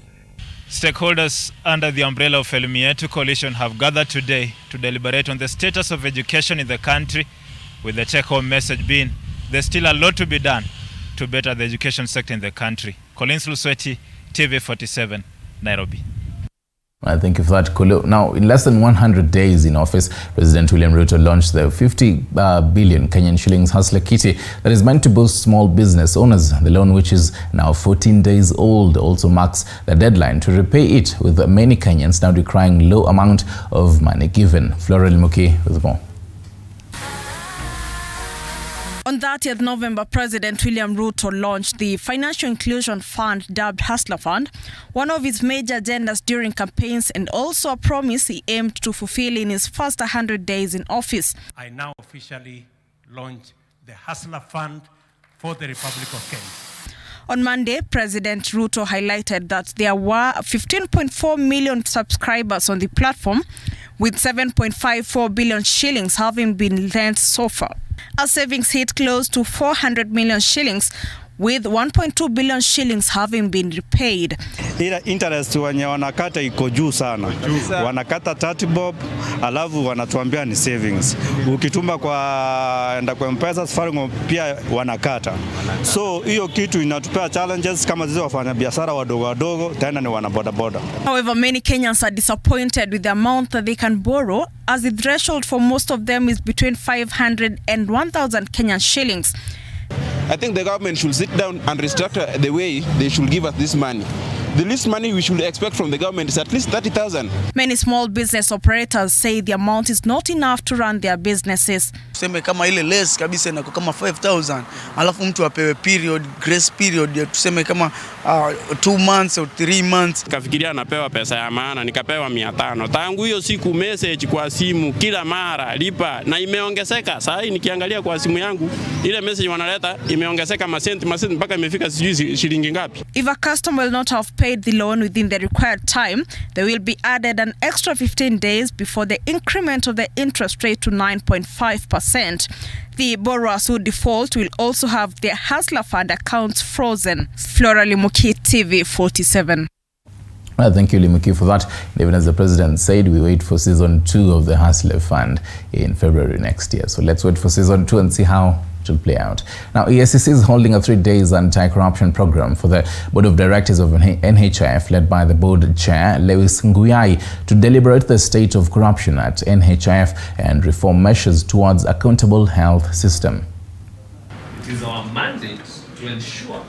Stakeholders under the umbrella of Elmietu Coalition have gathered today to deliberate on the status of education in the country, with the take-home message being there's still a lot to be done to better the education sector in the country. Collins Lusweti, TV47, Nairobi. Thank you for that, Kulu. Now, in less than 100 days in office, President William Ruto launched the 50 billion Kenyan shillings hustler kitty that is meant to boost small business owners. The loan, which is now 14 days old, also marks the deadline to repay it, with many Kenyans now decrying low amount of money given. Floral Muki with more. On 30th November, President William Ruto launched the Financial Inclusion Fund, dubbed Hustler Fund, one of his major agendas during campaigns and also a promise he aimed to fulfill in his first 100 days in office. I now officially launch the Hustler Fund for the Republic of Kenya. On Monday, President Ruto highlighted that there were 15.4 million subscribers on the platform, with 7.54 billion shillings having been lent so far. Our savings hit close to 400 million shillings, with 1.2 billion shillings having been repaid. Ila interest wenye wanakata iko juu sana. Wanakata 30 bob, alafu wanatuambia ni savings. Ukituma kwa enda kwa M-Pesa, Safaricom pia wanakata. So hiyo kitu inatupea challenges kama zile wafanya biashara wadogo tena ni wanabodaboda. However, many Kenyans are disappointed with the amount that they can borrow, as the threshold for most of them is between 500 and 1,000 Kenyan shillings. I think the government should sit down and restructure the way they should give us this money. The least money we should expect from the government is at least 30,000. Many small business operators say the amount is not enough to run their businesses. Tuseme kama ile less kabisa na kama 5,000, alafu mtu apewe grace period, tuseme kama 2 months or 3 months. Kafikiria napewa pesa ya maana, nikapewa 500. Tangu hiyo siku message kwa simu kila mara lipa, na imeongezeka. Sasa nikiangalia kwa simu yangu ile message wanaleta imeongezeka masenti mpaka imefika sijui shilingi ngapi. If a customer will not have paid the loan within the required time, they will be added an extra 15 days before the increment of the interest rate to 9.5%. The borrowers who default will also have their Hustler Fund accounts frozen. Flora Limuki, TV47. Well, thank you, Limuki, for that. Even as the president said, we wait for season 2 of the Hustler Fund in February next year. So let's wait for season 2 and see how it will play out. Now, EACC is holding a 3-day anti-corruption program for the Board of Directors of NHIF, led by the board chair, Lewis Nguyai, to deliberate the state of corruption at NHIF and reform measures towards accountable health system. It is our mandate to ensure.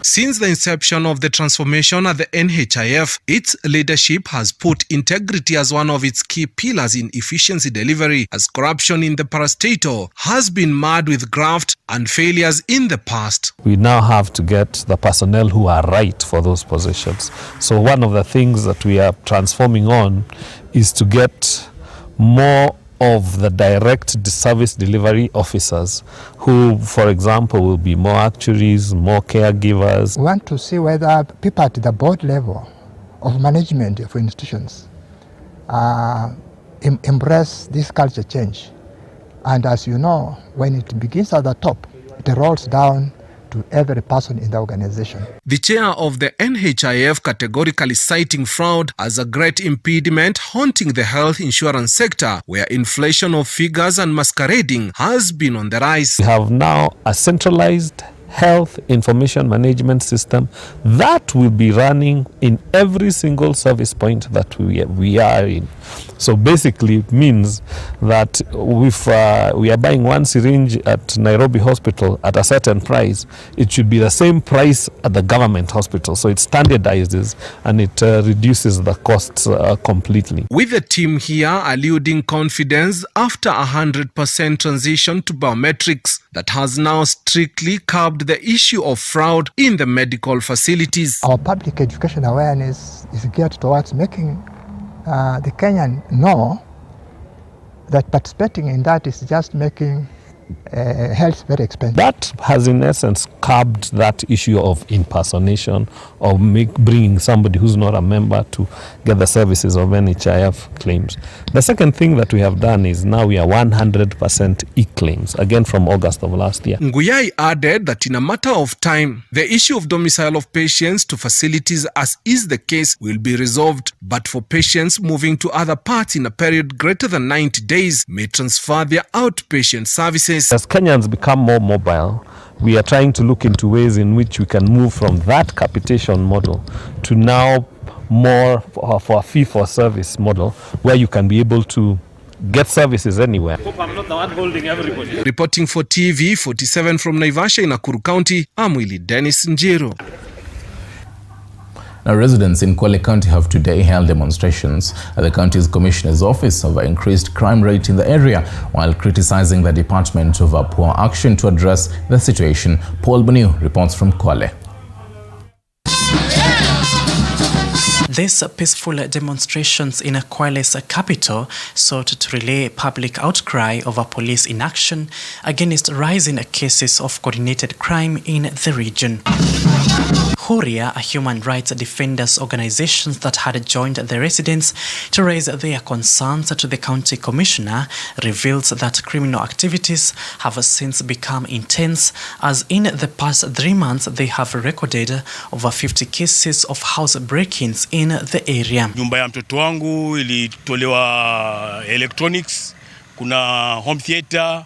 Since the inception of the transformation at the NHIF, its leadership has put integrity as one of its key pillars in efficiency delivery, as corruption in the parastatal has been marred with graft and failures in the past. We now have to get the personnel who are right for those positions. So one of the things that we are transforming on is to get more of the direct service delivery officers who, for example, will be more actuaries, more caregivers. We want to see whether people at the board level of management of institutions are embrace this culture change. And as you know, when it begins at the top, it rolls down to every person in the organization. The chair of the NHIF categorically citing fraud as a great impediment haunting the health insurance sector, where inflation of figures and masquerading has been on the rise. We have now a centralized health information management system that will be running in every single service point that we are in. So basically it means that if we are buying one syringe at Nairobi Hospital at a certain price, it should be the same price at the government hospital. So it standardizes and it reduces the costs completely. With the team here alluding confidence after 100% transition to biometrics that has now strictly curbed the issue of fraud in the medical facilities. Our public education awareness is geared towards making the Kenyan know that participating in that is just making health very expensive. That has in essence curbed that issue of impersonation or bringing somebody who's not a member to get the services of NHIF claims. The second thing that we have done is now we are 100% e-claims, again from August of last year. Nguyai added that in a matter of time, the issue of domicile of patients to facilities, as is the case, will be resolved. But for patients moving to other parts in a period greater than 90 days, may transfer their outpatient services. As Kenyans become more mobile, we are trying to look into ways in which we can move from that capitation model to now more for a fee-for-service model where you can be able to get services anywhere. Reporting for TV 47 from Naivasha in Nakuru County, I'm Willie Dennis Njiro. Now, residents in Kwale County have today held demonstrations at the county's commissioner's office over increased crime rate in the area, while criticizing the department over poor action to address the situation. Paul Boniu reports from Kwale. These peaceful demonstrations in Kwale's capital sought to relay public outcry over police inaction against rising cases of coordinated crime in the region. Huria, a human rights defenders organizations that had joined the residents to raise their concerns to the county commissioner, reveals that criminal activities have since become intense, as in the past 3 months they have recorded over 50 cases of house break-ins in the area. Nyumba ya mtoto wangu ilitolewa electronics, kuna home theater,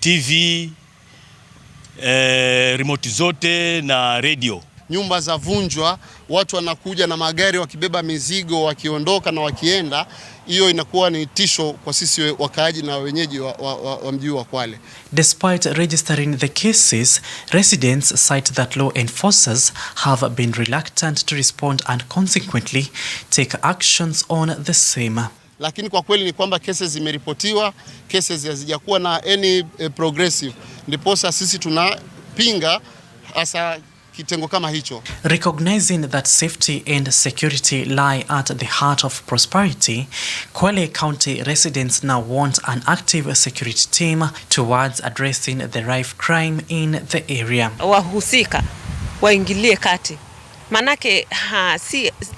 TV, remote zote na radio. Nyumba za vunjwa, watu wanakuja na magari wakibeba mizigo wakiondoka na wakienda. Hiyo inakuwa ni tisho kwa sisi wakaaji na wenyeji wa mji wa Kwale. Despite registering the cases, residents cite that law enforcers have been reluctant to respond and consequently take actions on the same. Lakini kwa kweli ni kwamba cases zimeripotiwa, cases hazijakuwa na any progressive. Ndiposa sisi tunapinga hasa kitengo kama hicho. Recognizing that safety and security lie at the heart of prosperity, Kwale County residents now want an active security team towards addressing the rife crime in the area. Wahusika waingilie kati. Manake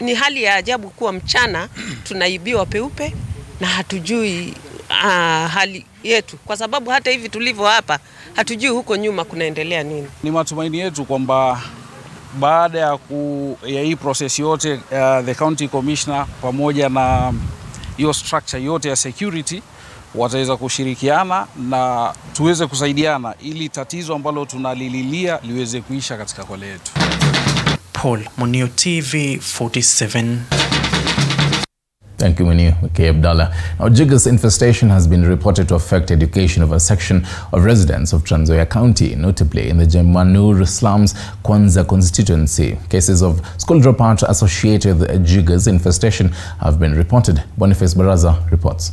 ni hali ya ajabu kuwa mchana tunaibiwa peupe na hatujui hali yetu, kwa sababu hata hivi tulivyo hapa hatujui huko nyuma kunaendelea nini. Ni matumaini yetu kwamba baada ya hii process yote the county commissioner pamoja na hiyo structure yote ya security wataweza kushirikiana na tuweze kusaidiana ili tatizo ambalo tunalililia liweze kuisha katika Kwale yetu. Paul Munio, TV 47. Thank you, Munio. Okay, Abdallah. Now, jiggers infestation has been reported to affect education of a section of residents of Trans Nzoia County, notably in the Jemanur slums Kwanza constituency. Cases of school dropout associated with jiggers infestation have been reported. Boniface Baraza reports.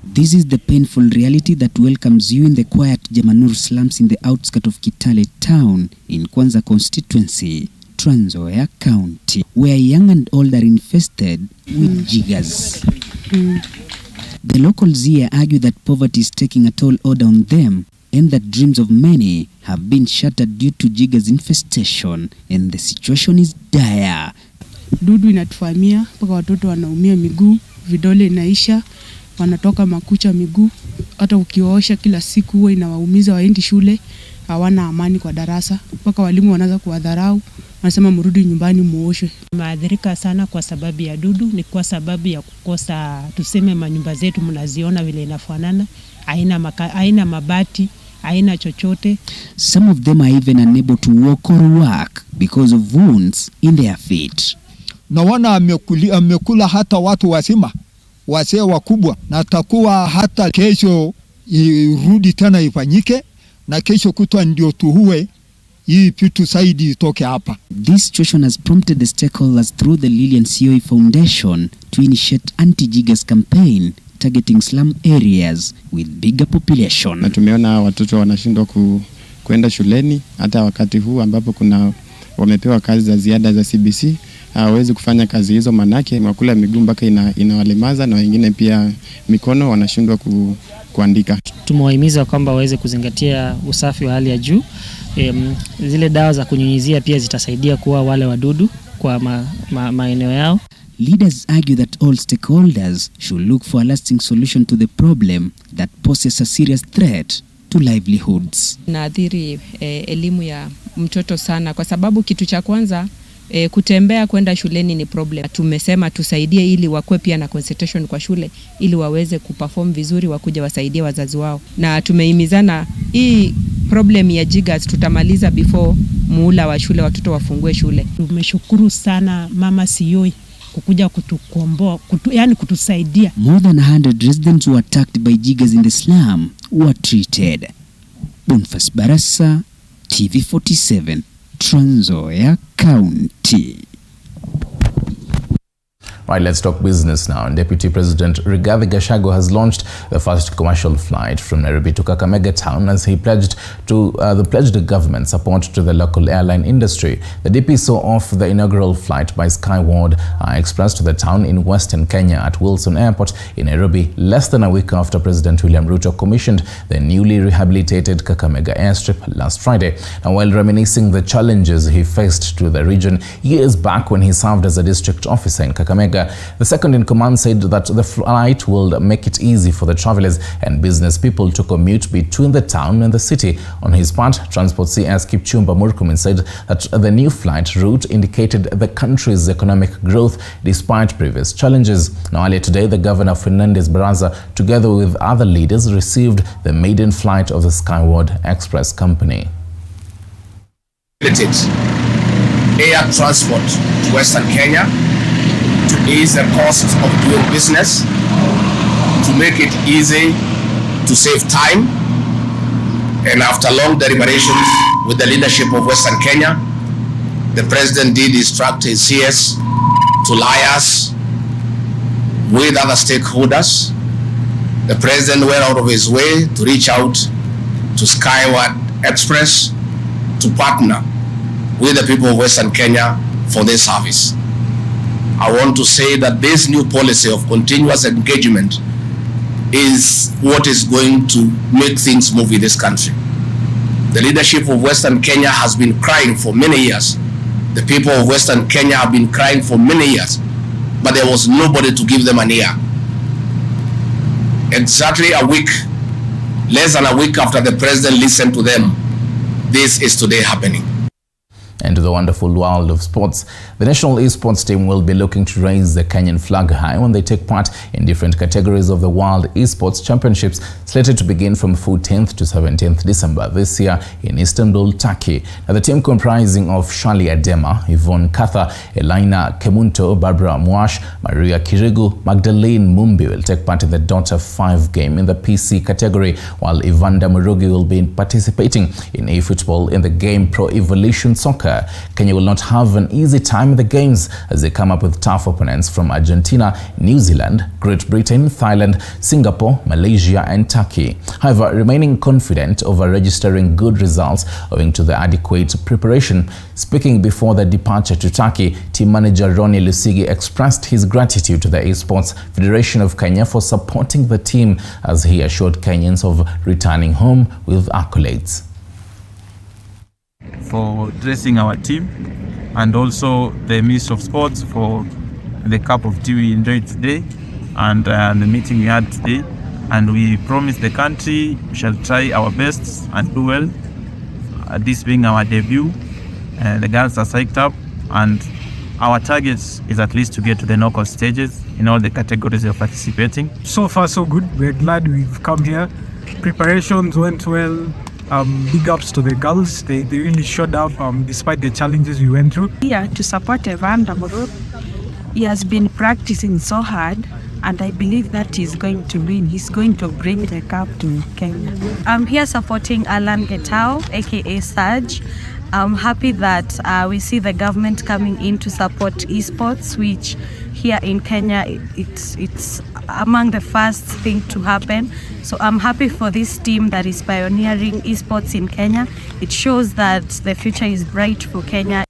This is the painful reality that welcomes you in the quiet Jemanur slums in the outskirts of Kitale town in Kwanza constituency, Trans Nzoia County, where young and old are infested with jiggers. The locals here argue that poverty is taking a toll on them and that dreams of many have been shattered due to jiggers infestation, and the situation is dire. Dudu inatufahamia mpaka watoto wanaumia miguu, vidole inaisha, wanatoka makucha miguu, hata ukiwaosha kila siku huwa inawaumiza, waendi shule, hawana amani kwa darasa, mpaka walimu wanaanza kuwadharau, wanasema mrudi nyumbani muoshe. Maathirika sana kwa sababu ya dudu, ni kwa sababu ya kukosa, tuseme manyumba zetu mnaziona vile inafanana, haina mabati, haina chochote. Some of them are even unable to walk or work because of wounds in their feet. Na wana amekula hata watu wazima, wazee wakubwa, na takuwa hata kesho irudi tena ifanyike, na kesho kutwa ndio tuhuwe hii pitu zaidi itoke hapa. This situation has prompted the stakeholders through the Lilian Sioi Foundation to initiate anti-jiggers campaign targeting slum areas with bigger population. Na tumeona watoto wanashindwa kwenda shuleni hata wakati huu ambapo wamepewa kazi za ziada za CBC, hawezi kufanya kazi hizo, manake wakula miguu mpaka inawalemaza, na wengine pia mikono wanashindwa kuandika. Tumewahimiza kwamba waweze kuzingatia usafi wa hali ya juu. Zile dawa za kunyunyizia pia zitasaidia kuua wale wadudu kwa maeneo yao. Leaders argue that all stakeholders should look for a lasting solution to the problem that poses a serious threat to livelihoods. Inaathiri elimu ya mtoto sana, kwa sababu kitu cha kwanza kutembea kwenda shuleni ni problem. Tumesema tusaidie ili wakue pia na concentration kwa shule, ili waweze kuperform vizuri, wakuja wasaidie wazazi wao. Na tumehimizana hii problem ya jiggers tutamaliza before muhula wa shule, watoto wafungue shule. Tumeshukuru sana Mama Sioi kukuja kutukomboa, yani kutusaidia. More than 100 residents were attacked by jiggers in the slum were treated. Bonfas Barasa, TV47, Trans Nzoia County. Right, let's talk business now. Deputy President Rigathi Gachagua has launched the first commercial flight from Nairobi to Kakamega town as he pledged government support to the local airline industry. The DP saw off the inaugural flight by Skyward Express to the town in Western Kenya at Wilson Airport in Nairobi, less than a week after President William Ruto commissioned the newly rehabilitated Kakamega airstrip last Friday. Now, while reminiscing the challenges he faced to the region years back when he served as a district officer in Kakamega, the second-in-command said that the flight will make it easy for the travelers and business people to commute between the town and the city. On his part, Transport CS Kipchumba Murkomen said that the new flight route indicated the country's economic growth despite previous challenges. Now, earlier today, the Governor Fernandez Baraza, together with other leaders, received the maiden flight of the Skyward Express company. Air transport to Western Kenya to ease the cost of doing business, to make it easy, to save time. And after long deliberations with the leadership of Western Kenya, the President did instruct his CS to liaise with other stakeholders. The President went out of his way to reach out to Skyward Express to partner with the people of Western Kenya for this service. I want to say that this new policy of continuous engagement is what is going to make things move in this country. The leadership of Western Kenya has been crying for many years. The people of Western Kenya have been crying for many years, but there was nobody to give them an ear. Exactly a week, less than a week after the President listened to them, this is today happening. And to the wonderful world of sports. The national esports team will be looking to raise the Kenyan flag high when they take part in different categories of the World Esports Championships, slated to begin from 14th to 17th December this year in Istanbul, Turkey. Now, the team comprising of Shali Adema, Yvonne Katha, Elina Kemunto, Barbara Mwash, Maria Kirigu, Magdalene Mumbi will take part in the Dota 5 game in the PC category, while Ivanda Murugi will be participating in eFootball in the game Pro Evolution Soccer. Kenya will not have an easy time in the games as they come up with tough opponents from Argentina, New Zealand, Great Britain, Thailand, Singapore, Malaysia and Turkey. However, remaining confident over registering good results owing to the adequate preparation. Speaking before the departure to Turkey, team manager Ronnie Lusigi expressed his gratitude to the Esports Federation of Kenya for supporting the team as he assured Kenyans of returning home with accolades. For dressing our team, and also the Minister of Sports for the cup of tea we enjoyed today. and the meeting we had today, and we promised the country we shall try our best and do well. This being our debut, the girls are psyched up, and our target is at least to get to the knockout stages in all the categories we are participating. So far so good. We're glad we've come here. Preparations went well. Big ups to the girls. They really showed up despite the challenges we went through. Here to support Evan Damoro. He has been practicing so hard, and I believe that he's going to win. He's going to bring the cup to Kenya. I'm here supporting Alan Getao, aka Saj. I'm happy that we see the government coming in to support esports, which here in Kenya it's among the first thing to happen. So I'm happy for this team that is pioneering esports in Kenya. It shows that the future is bright for Kenya.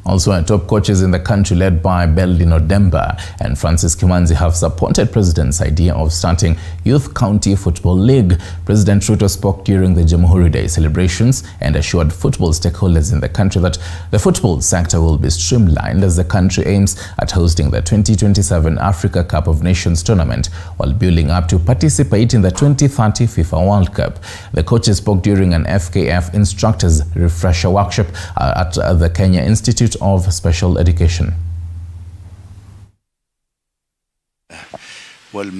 Also, our top coaches in the country, led by Beldin Odemba and Francis Kimanzi, have supported President's idea of starting Youth County Football League. President Ruto spoke during the Jamhuri Day celebrations and assured football stakeholders in the country that the football sector will be streamlined as the country aims at hosting the 2027 Africa Cup of Nations tournament while building up to participate in the 2030 FIFA World Cup. The coaches spoke during an FKF instructors refresher workshop at the Kenya Institute of Special Education. Well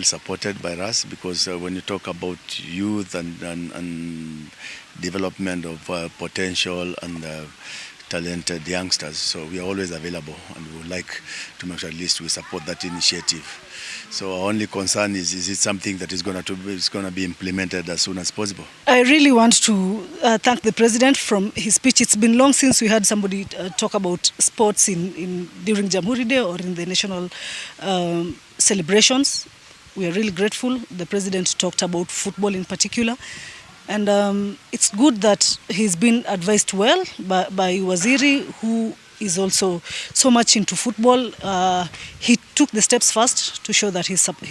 supported by us, because when you talk about youth and development of potential and talented youngsters, so we are always available, and we would like to make sure at least we support that initiative. So our only concern is it something that is going to be implemented as soon as possible? I really want to thank the President from his speech. It's been long since we had somebody talk about sports during Jamhuri Day or in the national celebrations. We are really grateful. The President talked about football in particular. And it's good that he's been advised well by Waziri, who is also so much into football. He took the steps first to show that he supports